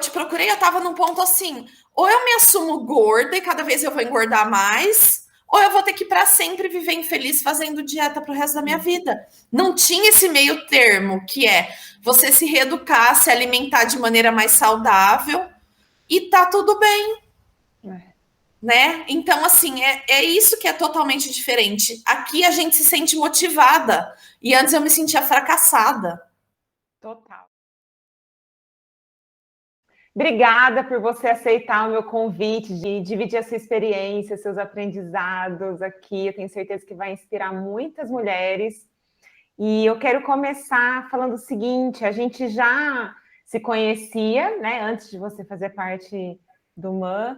te procurei, eu tava num ponto assim, ou eu me assumo gorda e cada vez eu vou engordar mais, ou eu vou ter que para sempre viver infeliz fazendo dieta pro resto da minha vida. Não tinha esse meio termo, que é você se reeducar, se alimentar de maneira mais saudável e tá tudo bem, né? Então, assim, é isso que é totalmente diferente. Aqui a gente se sente motivada e antes eu me sentia fracassada. Total. Obrigada por você aceitar o meu convite de dividir a sua experiência, seus aprendizados aqui. Eu tenho certeza que vai inspirar muitas mulheres. E eu quero começar falando o seguinte: a gente já se conhecia, né? Antes de você fazer parte do MAN.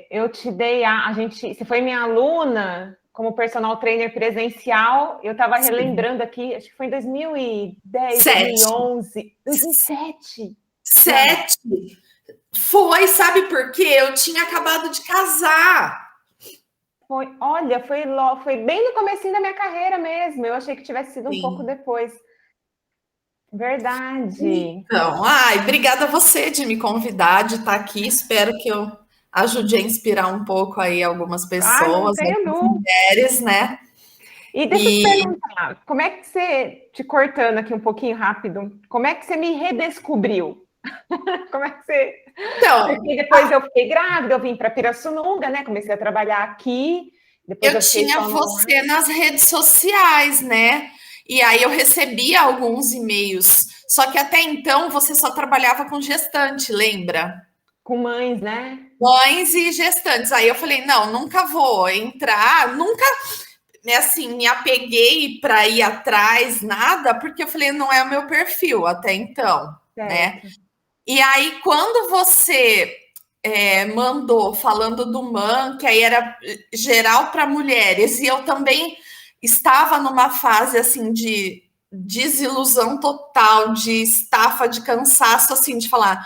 Eu te dei você foi minha aluna como personal trainer presencial. Eu estava relembrando aqui, acho que foi em 2010, 2011, 2007. 7. Foi, sabe por quê? Eu tinha acabado de casar. Foi bem no comecinho da minha carreira mesmo. Eu achei que tivesse sido um pouco depois. Verdade. Então, obrigada a você de me convidar, de estar aqui. Espero que eu ajude a inspirar um pouco aí algumas pessoas, algumas mulheres, né? E deixa eu te perguntar, como é que você, te cortando aqui um pouquinho rápido, como é que você me redescobriu? Como é que você... Então, porque depois eu fiquei grávida, eu vim para Pirassununga, né? Comecei a trabalhar aqui. Depois eu tinha você nas redes sociais, né? E aí eu recebia alguns e-mails. Só que até então você só trabalhava com gestante, lembra? Com mães, né? Mães e gestantes. Aí eu falei, não, nunca vou entrar, nunca, assim, me apeguei para ir atrás, nada, porque eu falei, não é o meu perfil até então, né? E aí, quando você mandou falando do MAN, que aí era geral para mulheres, e eu também estava numa fase assim de desilusão total, de estafa, de cansaço, assim, de falar,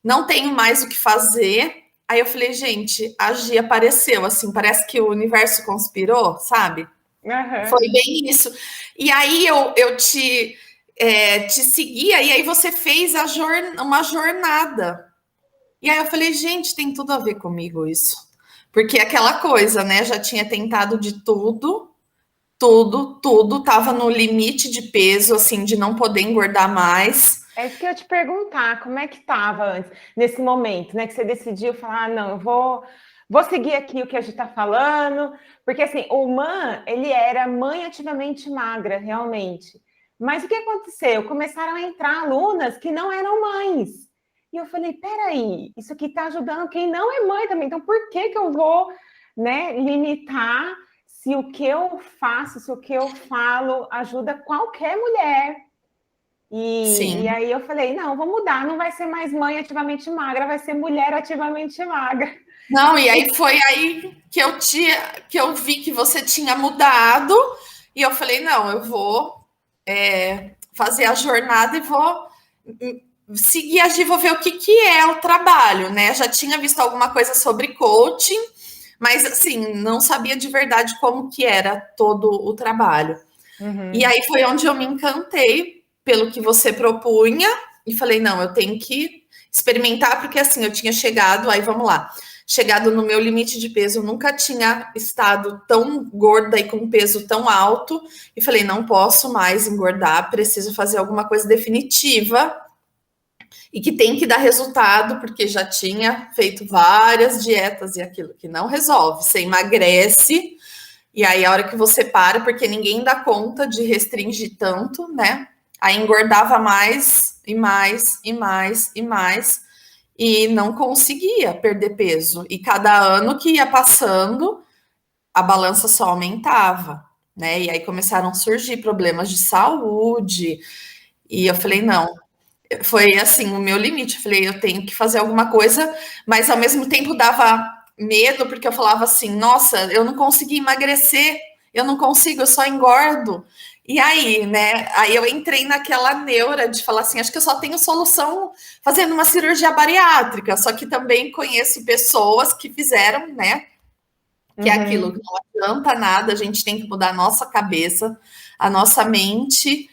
não tenho mais o que fazer. Aí eu falei, gente, a Gia apareceu, assim, parece que o universo conspirou, sabe? Foi bem isso. E aí eu te seguia, e aí você fez uma jornada. E aí eu falei, gente, tem tudo a ver comigo isso. Porque aquela coisa, né? Já tinha tentado de tudo, tava no limite de peso, assim, de não poder engordar mais. É isso que eu ia te perguntar, como é que estava antes, nesse momento, né? Que você decidiu falar, não, eu vou seguir aqui o que a gente está falando, porque assim, o MAN, ele era mãe ativamente magra, realmente. Mas o que aconteceu? Começaram a entrar alunas que não eram mães. E eu falei, peraí, isso aqui está ajudando quem não é mãe também, então por que eu vou, né, limitar se o que eu faço, se o que eu falo ajuda qualquer mulher? E aí eu falei, não, vou mudar, não vai ser mais mãe ativamente magra, vai ser mulher ativamente magra. Não, e aí foi aí que eu vi que você tinha mudado, e eu falei, não, eu vou fazer a jornada e vou seguir a Gi, vou ver o que é o trabalho, né? Já tinha visto alguma coisa sobre coaching, mas assim, não sabia de verdade como que era todo o trabalho. E aí foi onde eu me encantei pelo que você propunha e falei, não, eu tenho que experimentar, porque assim, eu tinha chegado, aí vamos lá, chegado no meu limite de peso, eu nunca tinha estado tão gorda e com um peso tão alto, e falei, não posso mais engordar, preciso fazer alguma coisa definitiva e que tem que dar resultado, porque já tinha feito várias dietas e aquilo que não resolve, você emagrece, e aí a hora que você para, porque ninguém dá conta de restringir tanto, né? Aí engordava mais e mais e mais e mais e não conseguia perder peso. E cada ano que ia passando, a balança só aumentava, né? E aí começaram a surgir problemas de saúde. E eu falei, não, foi assim, o meu limite. Eu falei, eu tenho que fazer alguma coisa, mas ao mesmo tempo dava medo, porque eu falava assim, nossa, eu não consegui emagrecer, eu não consigo, eu só engordo. E aí, né? Aí eu entrei naquela neura de falar assim, acho que eu só tenho solução fazendo uma cirurgia bariátrica, só que também conheço pessoas que fizeram, né? Que é aquilo, que não adianta nada, a gente tem que mudar a nossa cabeça, a nossa mente.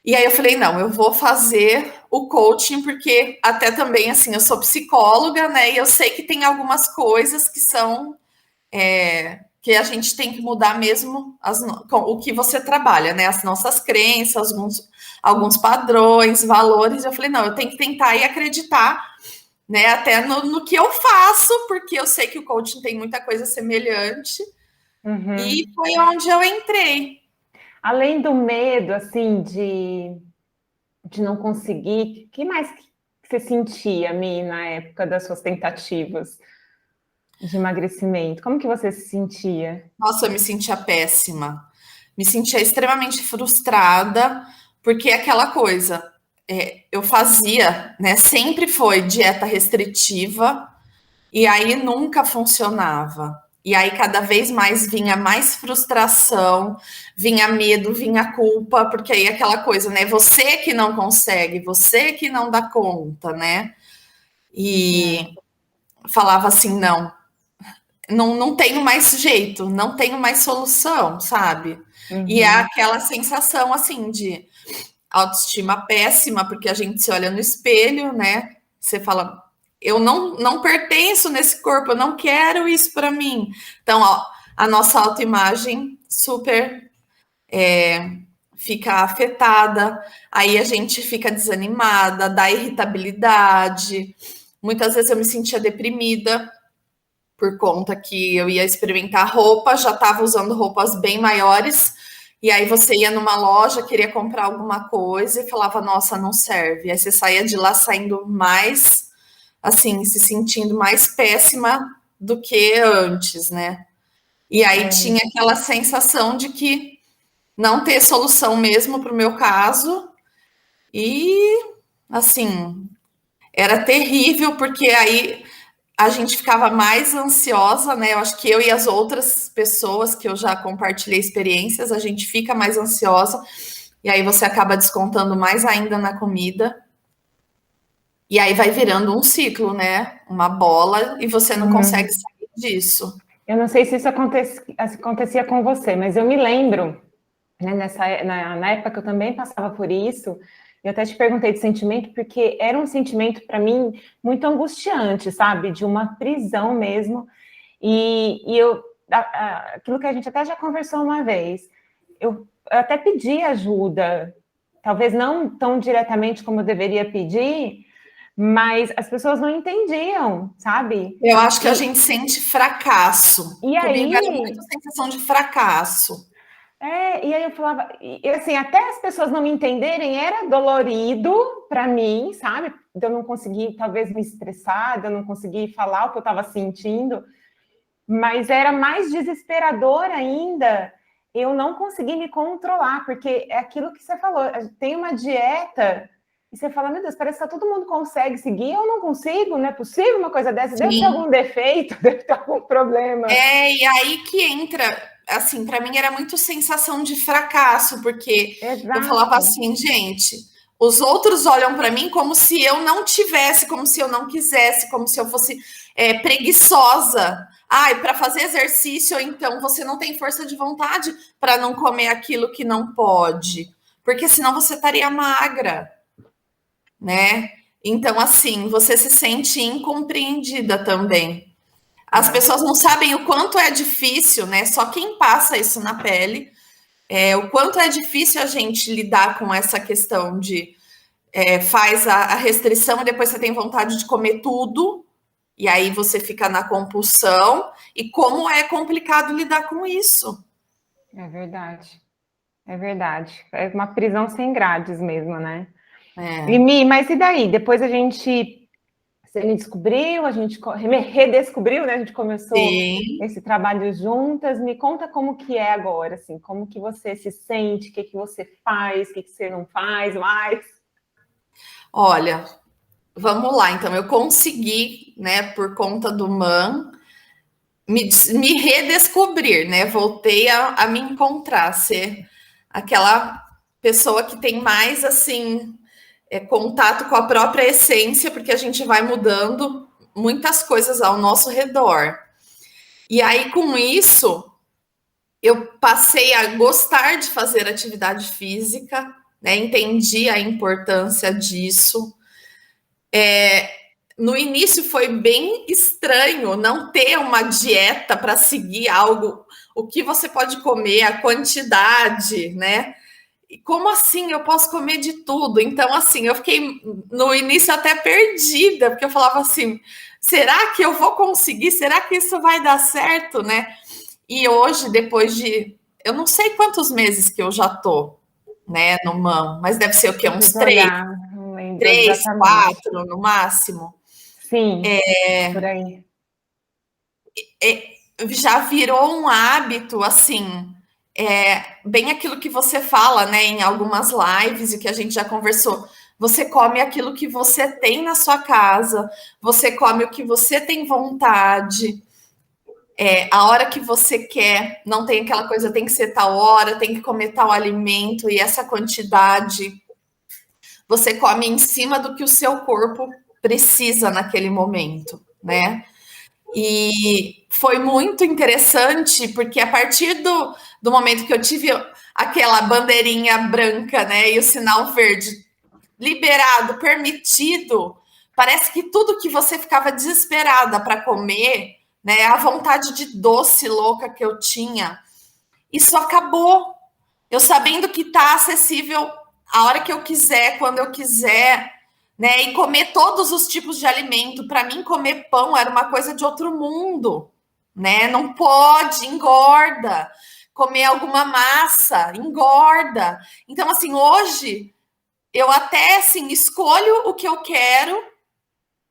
E aí eu falei, não, eu vou fazer o coaching, porque até também, assim, eu sou psicóloga, né? E eu sei que tem algumas coisas que são que a gente tem que mudar mesmo o que você trabalha, né? As nossas crenças, alguns padrões, valores. Eu falei, não, eu tenho que tentar e acreditar, né? Até no que eu faço, porque eu sei que o coaching tem muita coisa semelhante. Uhum. E foi onde eu entrei. Além do medo, assim, de não conseguir, o que mais que você sentia, Mi, na época das suas tentativas de emagrecimento? Como que você se sentia? Nossa, eu me sentia péssima. Me sentia extremamente frustrada, porque é aquela coisa, eu fazia, né? Sempre foi dieta restritiva, e aí nunca funcionava. E aí cada vez mais vinha mais frustração, vinha medo, vinha culpa, porque aí é aquela coisa, né? Você que não consegue, você que não dá conta, né? E falava assim, não tenho mais jeito, não tenho mais solução, sabe? E é aquela sensação assim de autoestima péssima, porque a gente se olha no espelho, né? Você fala, eu não pertenço nesse corpo, eu não quero isso para mim. Então, ó, a nossa autoimagem super fica afetada, aí a gente fica desanimada, dá irritabilidade. Muitas vezes eu me sentia deprimida por conta que eu ia experimentar roupa, já estava usando roupas bem maiores, e aí você ia numa loja, queria comprar alguma coisa e falava, nossa, não serve. Aí você saía de lá saindo mais, assim, se sentindo mais péssima do que antes, né? E aí tinha aquela sensação de que não ter solução mesmo para o meu caso, e assim, era terrível, porque aí a gente ficava mais ansiosa, né? Eu acho que eu e as outras pessoas que eu já compartilhei experiências, a gente fica mais ansiosa, e aí você acaba descontando mais ainda na comida, e aí vai virando um ciclo, né? Uma bola, e você não consegue sair disso. Eu não sei se isso acontecia com você, mas eu me lembro, né, na época que eu também passava por isso, eu até te perguntei de sentimento, porque era um sentimento para mim muito angustiante, sabe? De uma prisão mesmo. Aquilo que a gente até já conversou uma vez, eu até pedi ajuda, talvez não tão diretamente como eu deveria pedir, mas as pessoas não entendiam, sabe? Eu acho que a gente sente fracasso. E Comigo era aí, muito sensação de fracasso. e aí eu falava, e assim, até as pessoas não me entenderem, era dolorido para mim, sabe? De eu não conseguir, talvez, me estressar, de eu não conseguir falar o que eu estava sentindo, mas era mais desesperador ainda eu não conseguir me controlar, porque é aquilo que você falou, tem uma dieta e você fala, meu Deus, parece que todo mundo consegue seguir, eu não consigo, não é possível uma coisa dessa, deve ter algum defeito, deve ter algum problema. E aí que entra, assim, para mim era muito sensação de fracasso, porque eu falava assim, gente, os outros olham para mim como se eu não tivesse, como se eu não quisesse, como se eu fosse preguiçosa. Ai, para fazer exercício, então você não tem força de vontade para não comer aquilo que não pode, porque senão você estaria magra, né? Então, assim, você se sente incompreendida também. As pessoas não sabem o quanto é difícil, né? Só quem passa isso na pele, o quanto é difícil a gente lidar com essa questão de faz a restrição e depois você tem vontade de comer tudo, e aí você fica na compulsão, e como é complicado lidar com isso. É verdade. É verdade. É uma prisão sem grades mesmo, né? Mas e daí? Depois você me descobriu, a gente me redescobriu, né? A gente começou esse trabalho juntas. Me conta como que é agora, assim, como que você se sente, o que que você faz, o que que você não faz mais. Olha, vamos lá, então, eu consegui, né, por conta do MAN, me redescobrir, né? Voltei a me encontrar, ser aquela pessoa que tem mais, assim, contato com a própria essência, porque a gente vai mudando muitas coisas ao nosso redor. E aí, com isso, eu passei a gostar de fazer atividade física, né? Entendi a importância disso. No início foi bem estranho não ter uma dieta para seguir algo, o que você pode comer, a quantidade, né? E como assim eu posso comer de tudo? Então, assim, eu fiquei no início até perdida, porque eu falava assim: será que eu vou conseguir? Será que isso vai dar certo, né? E hoje, depois de, eu não sei quantos meses que eu já tô, né, no MAM, mas deve ser o quê? Uns Preciso olhar, não lembro três, exatamente. quatro no máximo. Sim, por aí. Já virou um hábito, assim, bem aquilo que você fala, né, em algumas lives e que a gente já conversou. Você come aquilo que você tem na sua casa, você come o que você tem vontade, a hora que você quer, não tem aquela coisa, tem que ser tal hora, tem que comer tal alimento e essa quantidade. Você come em cima do que o seu corpo precisa naquele momento, né? E foi muito interessante, porque a partir do momento que eu tive aquela bandeirinha branca, né, e o sinal verde liberado, permitido, parece que tudo que você ficava desesperada para comer, né, a vontade de doce louca que eu tinha, isso acabou. Eu sabendo que está acessível a hora que eu quiser, quando eu quiser, né? E comer todos os tipos de alimento. Para mim, comer pão era uma coisa de outro mundo, né? Não pode, engorda. Comer alguma massa, engorda. Então, assim, hoje eu até assim escolho o que eu quero,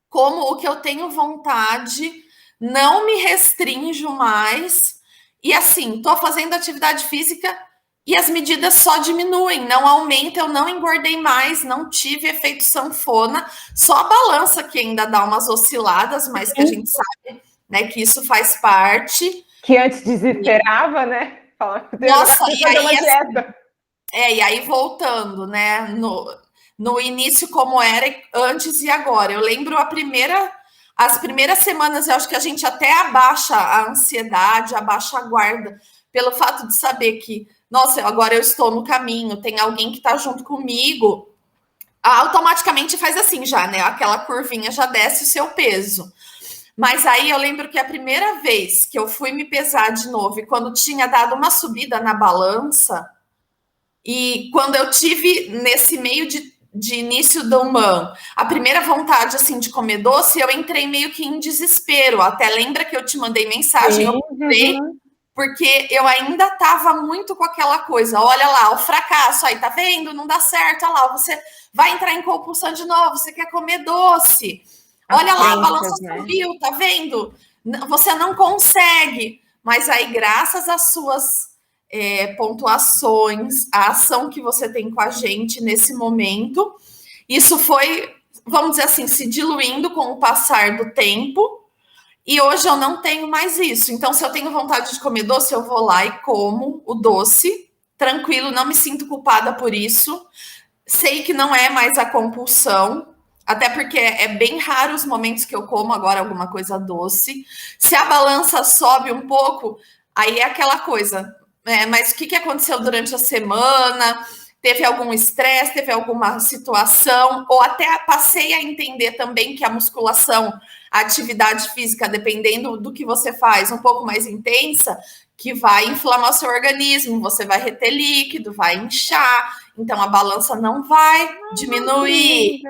como o que eu tenho vontade, não me restrinjo mais. E assim, tô fazendo atividade física e as medidas só diminuem, não aumentam, eu não engordei mais, não tive efeito sanfona, só a balança que ainda dá umas osciladas, mas que a gente sabe, né, que isso faz parte. Que antes desesperava, né? Nossa, e fazer uma aí, dieta. e aí voltando, né, no início como era antes e agora. Eu lembro as primeiras semanas, eu acho que a gente até abaixa a ansiedade, abaixa a guarda, pelo fato de saber que, nossa, agora eu estou no caminho, tem alguém que está junto comigo, automaticamente faz assim já, né? Aquela curvinha já desce o seu peso. Mas aí eu lembro que a primeira vez que eu fui me pesar de novo, e quando tinha dado uma subida na balança, e quando eu tive nesse meio de início do MAN, a primeira vontade assim de comer doce, eu entrei meio que em desespero. Até lembra que eu te mandei mensagem, eu comprei, porque eu ainda estava muito com aquela coisa. Olha lá, o fracasso, aí tá vendo? Não dá certo, olha lá, você vai entrar em compulsão de novo, você quer comer doce. Olha lá, a balança subiu, tá vendo? Você não consegue. Mas aí, graças às suas pontuações, a ação que você tem com a gente nesse momento, isso foi, vamos dizer assim, se diluindo com o passar do tempo, e hoje eu não tenho mais isso. Então, se eu tenho vontade de comer doce, eu vou lá e como o doce, tranquilo, não me sinto culpada por isso. Sei que não é mais a compulsão, até porque é bem raro os momentos que eu como agora alguma coisa doce. Se a balança sobe um pouco, aí é aquela coisa, mas o que aconteceu durante a semana? Teve algum estresse, teve alguma situação, ou até passei a entender também que a musculação, a atividade física, dependendo do que você faz, um pouco mais intensa, que vai inflamar o seu organismo, você vai reter líquido, vai inchar, então a balança não vai diminuir,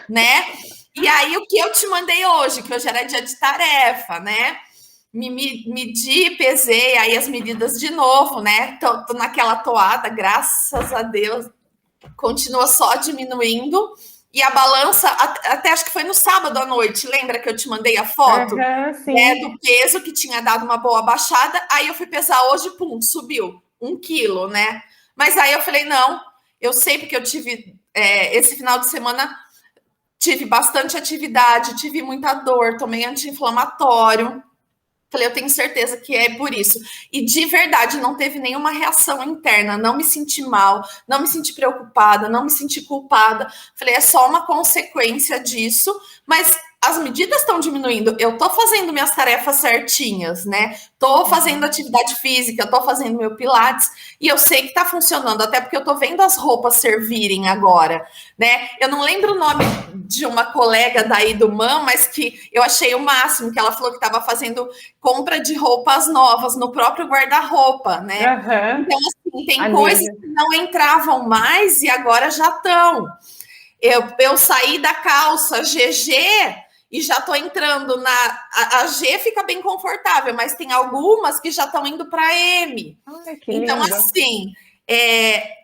né? E aí o que eu te mandei hoje, que hoje era dia de tarefa, né? Medi, pesei aí as medidas de novo, né? Tô naquela toada, graças a Deus, continua só diminuindo. E a balança, até acho que foi no sábado à noite, lembra que eu te mandei a foto? Do peso que tinha dado uma boa baixada. Aí eu fui pesar hoje, pum, subiu 1 quilo, né? Mas aí eu falei, não, eu sei porque eu tive esse final de semana, tive bastante atividade, tive muita dor, tomei anti-inflamatório. Falei, eu tenho certeza que é por isso. E de verdade, não teve nenhuma reação interna. Não me senti mal, não me senti preocupada, não me senti culpada. Falei, é só uma consequência disso. Mas as medidas estão diminuindo, eu estou fazendo minhas tarefas certinhas, né? Estou fazendo atividade física, estou fazendo meu pilates, e eu sei que está funcionando, até porque eu estou vendo as roupas servirem agora, né? Eu não lembro o nome de uma colega daí do MAM, mas que eu achei o máximo, que ela falou que estava fazendo compra de roupas novas no próprio guarda-roupa, né? Uhum. Então, assim, tem coisas que não entravam mais e agora já estão. Eu saí da calça GG e já estou entrando a G fica bem confortável, mas tem algumas que já estão indo para M. Ai, que então, lindo. assim, é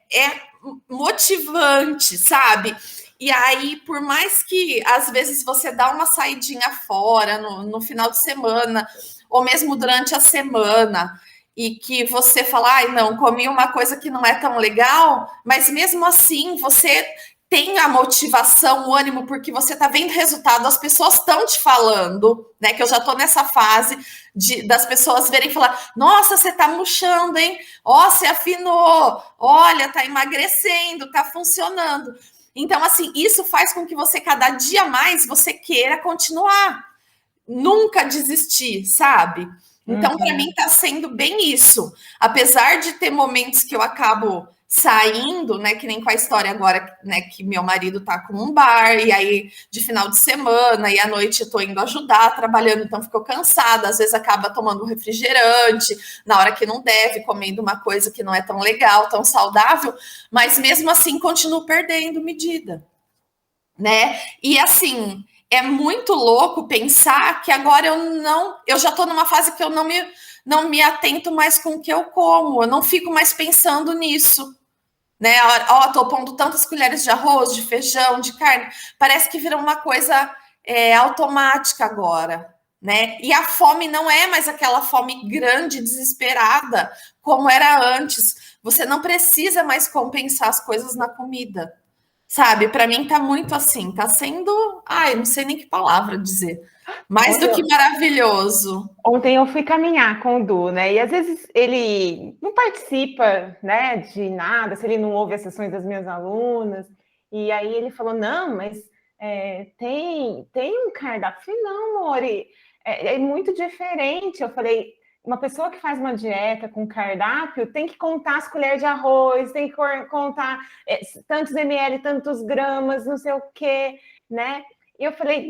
motivante, sabe? E aí, por mais que às vezes você dá uma saidinha fora no final de semana, ou mesmo durante a semana, e que você fala, ai, não, comi uma coisa que não é tão legal, mas mesmo assim você tem a motivação, o ânimo, porque você está vendo resultado, as pessoas estão te falando, né? Que eu já estou nessa fase das pessoas verem e falar: nossa, você está murchando, hein? Ó, você afinou, olha, está emagrecendo, está funcionando. Então, assim, isso faz com que você, cada dia mais, você queira continuar, nunca desistir, sabe? Então, para mim, está sendo bem isso. Apesar de ter momentos que eu acabo saindo, né, que nem com a história agora, né, que meu marido tá com um bar, e aí de final de semana, e à noite eu tô indo ajudar, trabalhando, então ficou cansada, às vezes acaba tomando um refrigerante, na hora que não deve, comendo uma coisa que não é tão legal, tão saudável, mas mesmo assim continuo perdendo medida, né, e assim, é muito louco pensar que agora eu já tô numa fase que eu não me atento mais com o que eu como, eu não fico mais pensando nisso, né? Ó, tô pondo tantas colheres de arroz, de feijão, de carne. Parece que virou uma coisa automática agora, né? E a fome não é mais aquela fome grande, desesperada, como era antes. Você não precisa mais compensar as coisas na comida, sabe? Para mim tá muito assim, tá sendo, ai, não sei nem que palavra dizer. Mais do que maravilhoso. Ontem eu fui caminhar com o Du, né? E às vezes ele não participa, né, de nada, se ele não ouve as sessões das minhas alunas. E aí ele falou: não, mas tem um cardápio. Eu falei: não, amor, é muito diferente. Eu falei: uma pessoa que faz uma dieta com cardápio tem que contar as colheres de arroz, tem que contar tantos ml, tantos gramas, não sei o quê, né? E eu falei: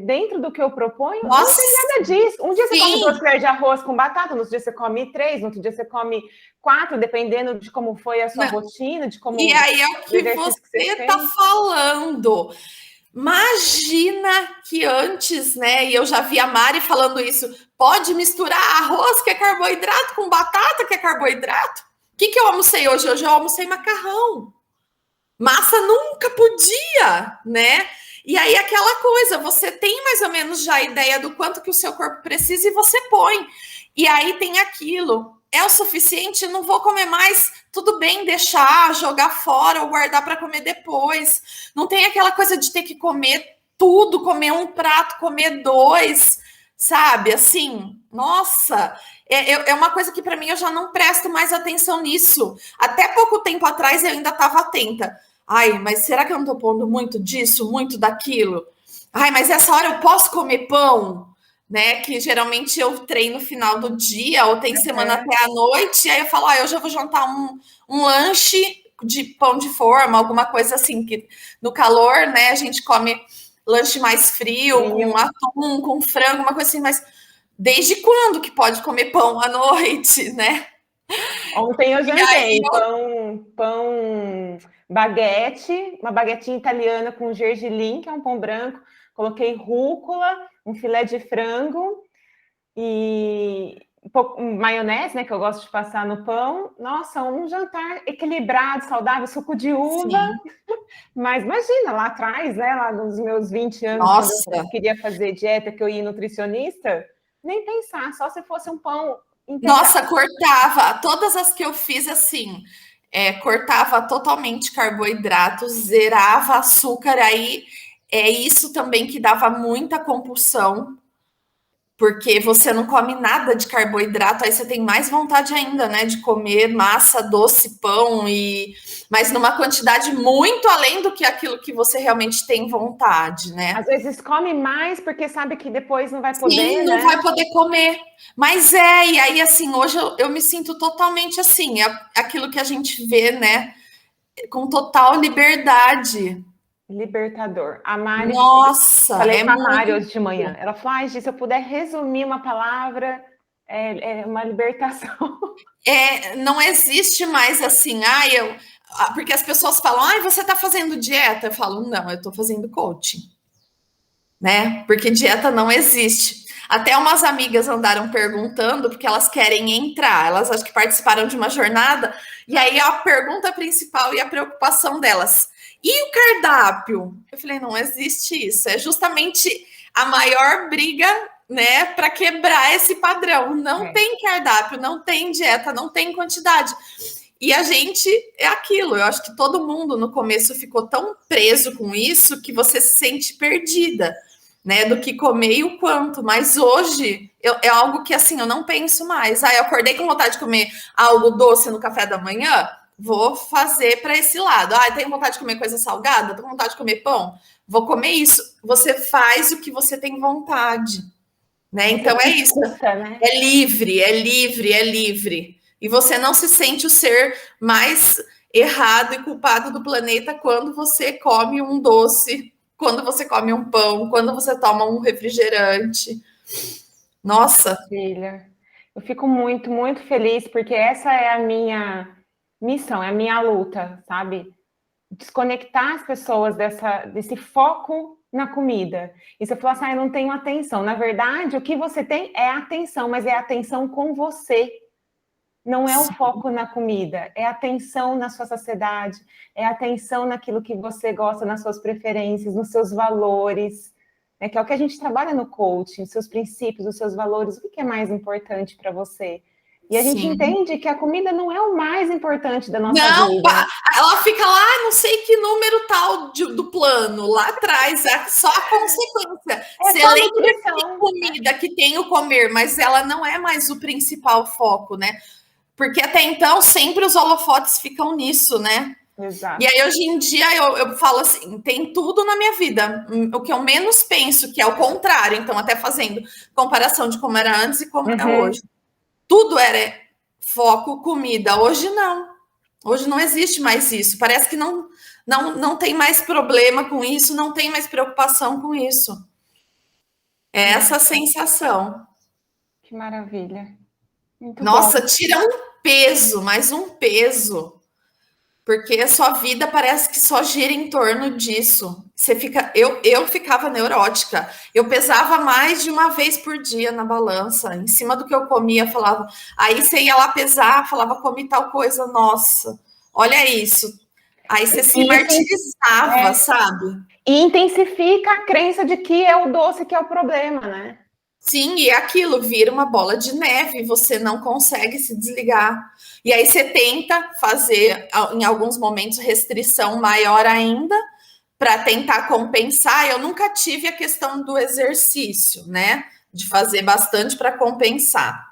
dentro do que eu proponho, Nossa, não tem nada disso. Um dia sim. você come 2 colheres de arroz com batata, no outro dia você come 3, no outro dia você come 4, dependendo de como foi a sua rotina, de como... E aí é o que você está falando. Imagina que antes, né? E eu já vi a Mari falando isso. Pode misturar arroz, que é carboidrato, com batata, que é carboidrato. O que eu almocei hoje? Hoje eu almocei macarrão. Massa nunca podia, né? E aí aquela coisa, você tem mais ou menos já a ideia do quanto que o seu corpo precisa e você põe. E aí tem aquilo. É o suficiente? Não vou comer mais. Tudo bem deixar, jogar fora ou guardar para comer depois. Não tem aquela coisa de ter que comer tudo, comer um prato, comer 2, sabe? Assim, nossa, é uma coisa que para mim eu já não presto mais atenção nisso. Até pouco tempo atrás eu ainda estava atenta. Ai, mas será que eu não tô pondo muito disso, muito daquilo? Ai, mas essa hora eu posso comer pão? Né, que geralmente eu treino no final do dia, ou tem semana até a noite, e aí eu falo, hoje eu vou jantar um lanche de pão de forma, alguma coisa assim, que no calor, né, a gente come lanche mais frio, com atum, com frango, uma coisa assim, mas desde quando que pode comer pão à noite, né? Ontem eu jantei pão baguete, uma baguetinha italiana com gergelim, que é um pão branco, coloquei rúcula, um filé de frango e um pouco maionese, né, que eu gosto de passar no pão. Nossa, um jantar equilibrado, saudável, suco de uva. Sim. Mas imagina, lá atrás, né, lá nos meus 20 anos, nossa, quando eu queria fazer dieta, que eu ia nutricionista, nem pensar, só se fosse um pão integral. Nossa, cortava. Todas as que eu fiz assim, cortava totalmente carboidratos, zerava açúcar, aí é isso também que dava muita compulsão, porque você não come nada de carboidrato, aí você tem mais vontade ainda, né, de comer massa, doce, pão, mas numa quantidade muito além do que aquilo que você realmente tem vontade, né? Às vezes come mais porque sabe que depois não vai poder, Sim, não né? vai poder comer. Mas e aí, assim, hoje eu me sinto totalmente assim, aquilo que a gente vê, né, com total liberdade. Libertador. A Mari, Nossa, falei é com a Mari hoje muito. de manhã. Ela falou: ai, Gi, se eu puder resumir uma palavra, é uma libertação. Não existe mais assim, porque as pessoas falam, você está fazendo dieta? Eu falo, não, eu estou fazendo coaching, né? Porque dieta não existe. Até umas amigas andaram perguntando, porque elas querem entrar, elas acho que participaram de uma jornada, e aí a pergunta principal e a preocupação delas, e o cardápio? Eu falei, não existe isso, é justamente a maior briga, né, para quebrar esse padrão. Não tem cardápio, não tem dieta, não tem quantidade. E a gente é aquilo. Eu acho que todo mundo no começo ficou tão preso com isso que você se sente perdida, né? Do que comer e o quanto. Mas hoje é algo que assim eu não penso mais. Eu acordei com vontade de comer algo doce no café da manhã. Vou fazer para esse lado. Tenho vontade de comer coisa salgada? Tenho vontade de comer pão? Vou comer isso. Você faz o que você tem vontade, né? Então é isso. Né? É livre, é livre, é livre. E você não se sente o ser mais errado e culpado do planeta quando você come um doce, quando você come um pão, quando você toma um refrigerante. Nossa. Filha, eu fico muito, muito feliz, porque essa é a minha missão, é a minha luta, sabe? Desconectar as pessoas desse foco na comida. E você falou assim, eu não tenho atenção. Na verdade, o que você tem é atenção, mas é atenção com você. Não é o foco na comida, é atenção na sua saciedade, é atenção naquilo que você gosta, nas suas preferências, nos seus valores, né? Que é o que a gente trabalha no coaching, seus princípios, os seus valores, o que é mais importante para você? E a gente entende que a comida não é o mais importante da nossa vida. Ela fica lá, não sei que número tal do plano, lá atrás, é só a consequência. Você lembra que tem comida, que tem o comer, mas ela não é mais o principal foco, né? Porque até então sempre os holofotes ficam nisso, né? Exato. E aí hoje em dia eu falo assim, tem tudo na minha vida. O que eu menos penso, que é o contrário, então até fazendo comparação de como era antes e como é hoje. Tudo era foco, comida. Hoje não. Hoje não existe mais isso. Parece que não tem mais problema com isso, não tem mais preocupação com isso. É essa sensação. Que maravilha. Muito Nossa, bom. tira um peso, mais um peso. Porque a sua vida parece que só gira em torno disso. Você fica, eu ficava neurótica. Eu pesava mais de uma vez por dia na balança, em cima do que eu comia, falava. Aí você ia lá pesar, falava, comi tal coisa, nossa, olha isso. Aí você se martirizava, sabe? E intensifica a crença de que é o doce que é o problema, né? Sim, e aquilo vira uma bola de neve, você não consegue se desligar. E aí você tenta fazer, em alguns momentos, restrição maior ainda, para tentar compensar. Eu nunca tive a questão do exercício, né? De fazer bastante para compensar.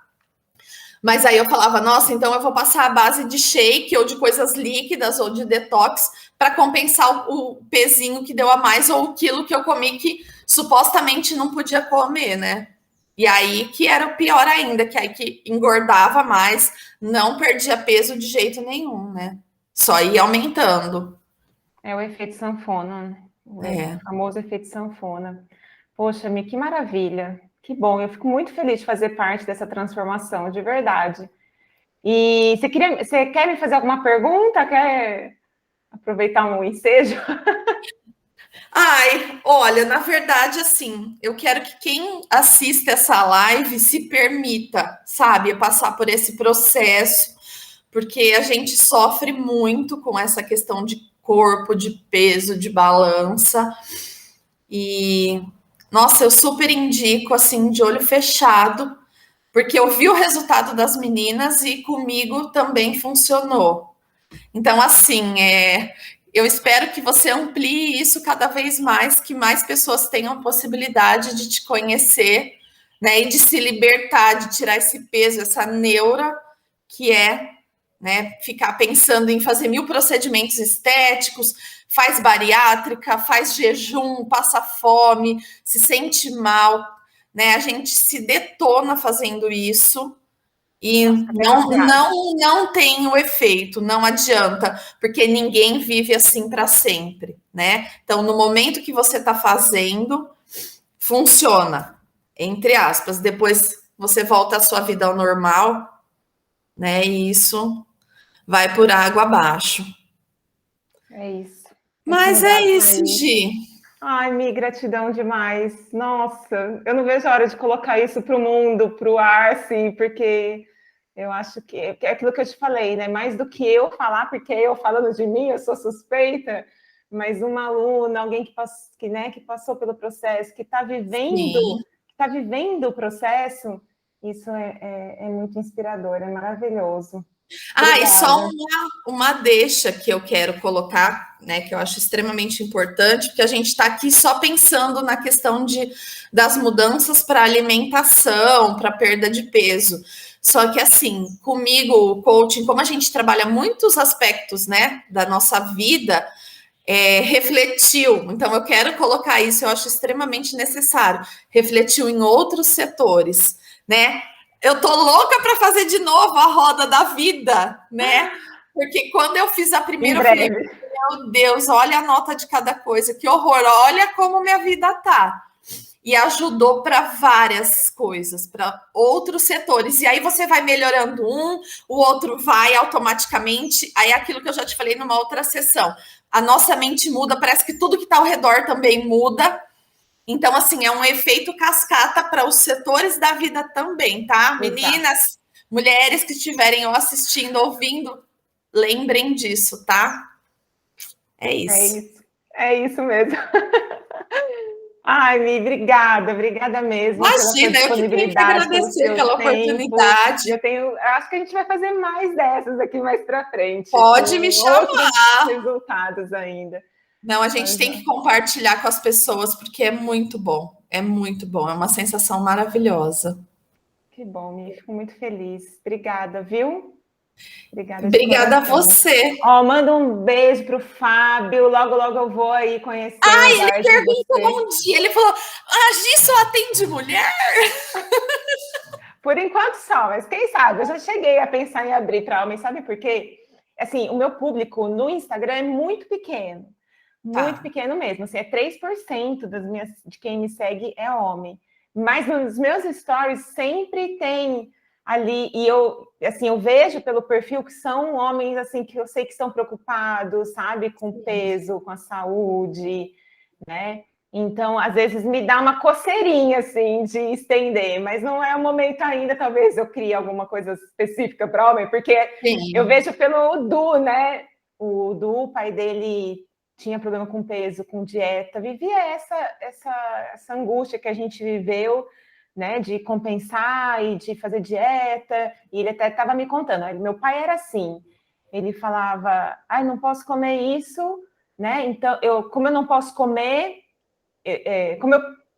Mas aí eu falava, nossa, então eu vou passar a base de shake ou de coisas líquidas ou de detox para compensar o pezinho que deu a mais ou o quilo que eu comi que supostamente não podia comer, né? E aí que era o pior ainda, que aí que engordava mais, não perdia peso de jeito nenhum, né? Só ia aumentando. É o efeito sanfona, né? O famoso efeito sanfona. Poxa, Mi, que maravilha. Que bom, eu fico muito feliz de fazer parte dessa transformação, de verdade. E você quer me fazer alguma pergunta? Quer aproveitar um ensejo? Olha, na verdade, assim, eu quero que quem assista essa live se permita, sabe, passar por esse processo, porque a gente sofre muito com essa questão de corpo, de peso, de balança. E, nossa, eu super indico, assim, de olho fechado, porque eu vi o resultado das meninas e comigo também funcionou. Então, assim, eu espero que você amplie isso cada vez mais, que mais pessoas tenham possibilidade de te conhecer, né? E de se libertar, de tirar esse peso, essa neura que é, né, ficar pensando em fazer 1000 procedimentos estéticos, faz bariátrica, faz jejum, passa fome, se sente mal, né? A gente se detona fazendo isso e não tem o efeito, não adianta, porque ninguém vive assim para sempre, né? Então, no momento que você está fazendo, funciona, entre aspas. Depois você volta à sua vida ao normal, né? E isso vai por água abaixo. É isso. Mas é isso, Gi. Ai, Mi, gratidão demais. Nossa, eu não vejo a hora de colocar isso para o mundo, para o ar, assim, porque eu acho que é aquilo que eu te falei, né? Mais do que eu falar, porque eu falando de mim, eu sou suspeita, mas uma aluna, alguém que passou pelo processo, que está vivendo o processo, isso é muito inspirador, é maravilhoso. Obrigada. E só uma deixa que eu quero colocar, né, que eu acho extremamente importante, porque a gente está aqui só pensando na questão das mudanças para alimentação, para perda de peso. Só que assim, comigo, o coaching, como a gente trabalha muitos aspectos, né, da nossa vida, refletiu. Então, eu quero colocar isso, eu acho extremamente necessário. Refletiu em outros setores, né? Eu tô louca para fazer de novo a roda da vida, né? Porque quando eu fiz a primeira, eu falei, meu Deus, olha a nota de cada coisa, que horror, olha como minha vida tá. E ajudou para várias coisas, para outros setores. E aí você vai melhorando um, o outro vai automaticamente. Aí é aquilo que eu já te falei numa outra sessão. A nossa mente muda, parece que tudo que está ao redor também muda. Então, assim, é um efeito cascata para os setores da vida também, tá? Exato. Meninas, mulheres que estiverem assistindo, ouvindo, lembrem disso, tá? É isso. É isso mesmo. Ai, Mi, obrigada mesmo. Imagina, eu que tenho que agradecer pela oportunidade. Acho que a gente vai fazer mais dessas aqui mais para frente. Pode me chamar. Resultados ainda. Não, a gente tem que compartilhar com as pessoas, porque é muito bom. É muito bom, é uma sensação maravilhosa. Que bom, Mi, fico muito feliz. Obrigada, viu? Obrigada a você. Manda um beijo pro Fábio. Logo eu vou aí conhecer. Ele perguntou bom dia. Ele falou: Gi só atende mulher? Por enquanto só, mas quem sabe? Eu já cheguei a pensar em abrir para homem, sabe por quê? Assim, o meu público no Instagram é muito pequeno. Muito pequeno mesmo. Assim, é 3% de quem me segue é homem. Mas nos meus stories sempre tem ali, e eu vejo pelo perfil que são homens, assim, que eu sei que estão preocupados, sabe, com o peso, com a saúde, né? Então, às vezes me dá uma coceirinha, assim, de estender, mas não é o momento ainda, talvez eu crie alguma coisa específica para homem, porque eu vejo pelo Du, né? O Du, o pai dele tinha problema com peso, com dieta, vivia essa angústia que a gente viveu, né, de compensar e de fazer dieta, e ele até estava me contando, meu pai era assim, ele falava, não posso comer isso, né, então, como eu não posso comer,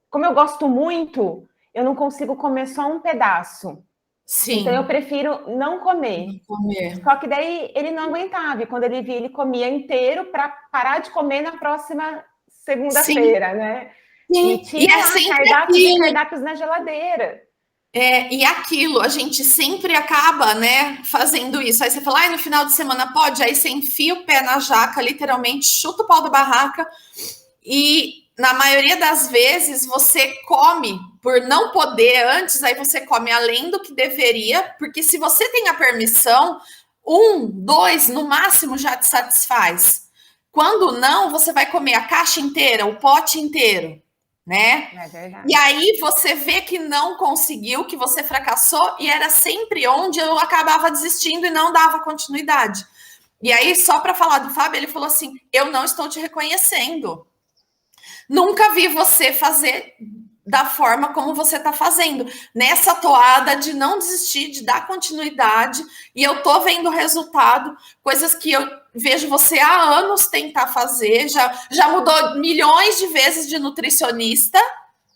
como eu gosto muito, eu não consigo comer só um pedaço. Sim. Então, eu prefiro não comer. Só que daí ele não aguentava, e quando ele via, ele comia inteiro para parar de comer na próxima segunda-feira, né? Sim. E tinha cardápios na geladeira. E aquilo, a gente sempre acaba, né, fazendo isso. Aí você fala, no final de semana pode? Aí você enfia o pé na jaca, literalmente, chuta o pau da barraca, e na maioria das vezes você come por não poder antes, aí você come além do que deveria, porque se você tem a permissão, 1, 2, no máximo já te satisfaz. Quando não, você vai comer a caixa inteira, o pote inteiro, né? É verdade. E aí você vê que não conseguiu, que você fracassou, e era sempre onde eu acabava desistindo e não dava continuidade. E aí, só para falar do Fábio, ele falou assim, eu não estou te reconhecendo. Nunca vi você fazer da forma como você está fazendo, nessa toada de não desistir, de dar continuidade, e eu tô vendo o resultado, coisas que eu vejo você há anos tentar fazer, já mudou milhões de vezes de nutricionista,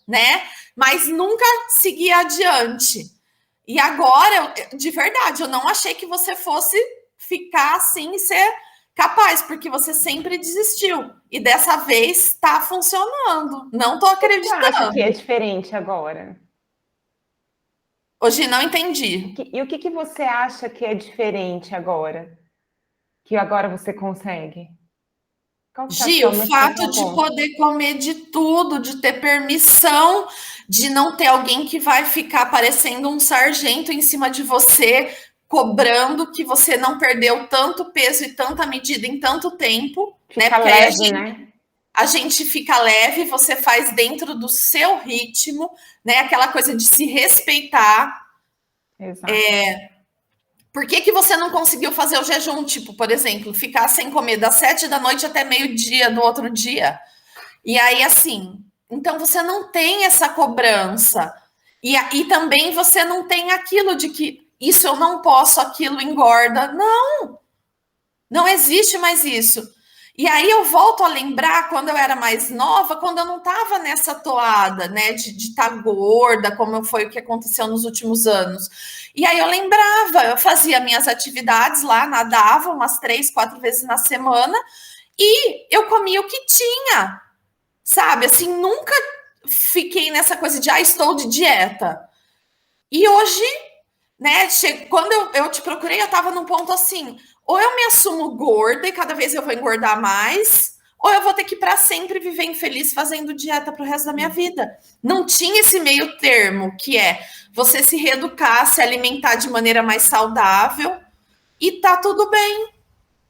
né? Mas nunca segui adiante. E agora, de verdade, eu não achei que você fosse ficar assim e ser capaz, porque você sempre desistiu. E dessa vez está funcionando. Não estou O que você acha que é acreditando. diferente agora? Hoje não entendi. E o que você acha que é diferente agora? Que agora você consegue? Qual que você acha que Gi, é o o fato principal de ponto? poder comer de tudo, de ter permissão, de não ter alguém que vai ficar parecendo um sargento em cima de você, cobrando que você não perdeu tanto peso e tanta medida em tanto tempo, né? Fica Porque aí leve, né? a gente fica leve, você faz dentro do seu ritmo, né? Aquela coisa de se respeitar. Exato. Por que que você não conseguiu fazer o jejum, tipo, por exemplo, ficar sem comer das 7 da noite até meio-dia no outro dia? E aí, assim, então você não tem essa cobrança. E também você não tem aquilo de que isso eu não posso, aquilo engorda. Não, não existe mais isso. E aí eu volto a lembrar quando eu era mais nova, quando eu não estava nessa toada, né, de estar gorda, como foi o que aconteceu nos últimos anos. E aí eu lembrava, eu fazia minhas atividades lá, nadava umas 3, 4 vezes na semana e eu comia o que tinha, sabe? Assim, nunca fiquei nessa coisa de, estou de dieta. E hoje, né, quando eu te procurei, eu tava num ponto assim, ou eu me assumo gorda e cada vez eu vou engordar mais, ou eu vou ter que para sempre viver infeliz fazendo dieta pro resto da minha vida. Não tinha esse meio termo, que é você se reeducar, se alimentar de maneira mais saudável e tá tudo bem,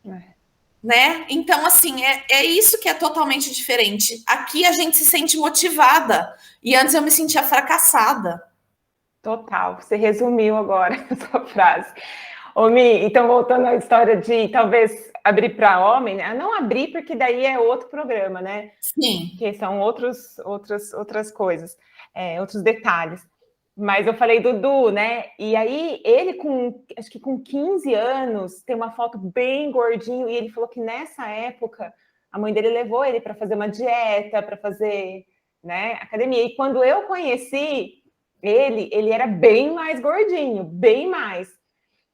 É. né? Então, assim, é isso que é totalmente diferente. Aqui a gente se sente motivada e antes eu me sentia fracassada. Total. Você resumiu agora a sua frase. Ô, Mi, então voltando à história de talvez abrir para homem, né? Não abrir, porque daí é outro programa, né? Sim, Que são outras coisas, outros detalhes. Mas eu falei do Du, né? E aí ele acho que com 15 anos, tem uma foto bem gordinho, e ele falou que nessa época a mãe dele levou ele para fazer uma dieta, para fazer, né, academia. E quando eu conheci ele era bem mais gordinho, bem mais.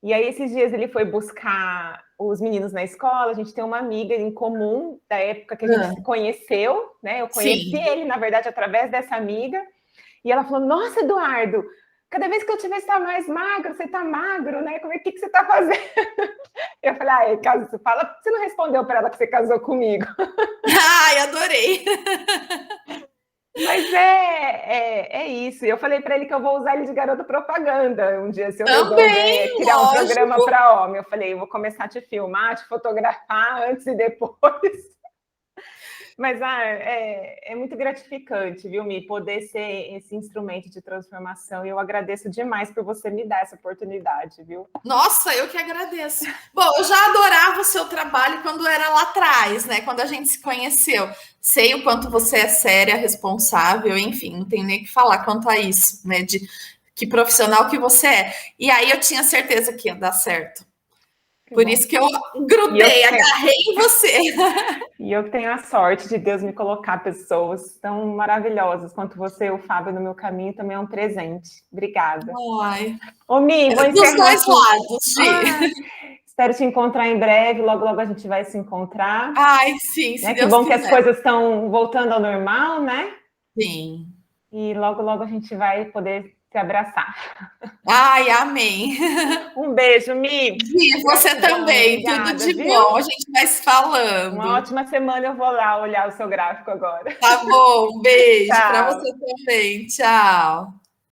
E aí, esses dias ele foi buscar os meninos na escola. A gente tem uma amiga em comum da época que a gente se conheceu, né? Eu conheci sim. ele, na verdade, através dessa amiga. E ela falou: Nossa, Eduardo, cada vez que eu te vejo, você está mais magro, você está magro, né? Como é que você está fazendo? Eu falei: você fala, você não respondeu para ela que você casou comigo. Ai, adorei. Mas é isso. E eu falei para ele que eu vou usar ele de garoto propaganda um dia, se eu Também, resolver criar um programa lógico. para homem. Eu falei, eu vou começar a te filmar, te fotografar antes e depois. Mas é muito gratificante, viu, Mi, poder ser esse instrumento de transformação. E eu agradeço demais por você me dar essa oportunidade, viu? Nossa, eu que agradeço. Bom, eu já adorava o seu trabalho quando era lá atrás, né? Quando a gente se conheceu. Sei o quanto você é séria, responsável, enfim, não tem nem o que falar quanto a isso, né? De que profissional que você é. E aí eu tinha certeza que ia dar certo. Que Por bom. isso que eu E eu grudei, tenho, agarrei em você. e eu tenho a sorte de Deus me colocar pessoas tão maravilhosas quanto você e o Fábio no meu caminho, também é um presente. Obrigada. Ai, Ô, Mi, vou dos encerrar dois aqui. lados, Gi. Espero te encontrar em breve, logo, logo a gente vai se encontrar. Ai, sim, se Né? Que Deus bom que as quiser. coisas estão voltando ao normal, né? Sim. E logo, logo a gente vai poder se abraçar. Ai, amém. Um beijo, Mi. Gi, você Gratidão, também, tudo obrigada, de viu? bom. A gente vai se Uma falando. ótima semana, eu vou lá olhar o seu gráfico agora. Tá bom, beijo para Tchau. você também. Tchau.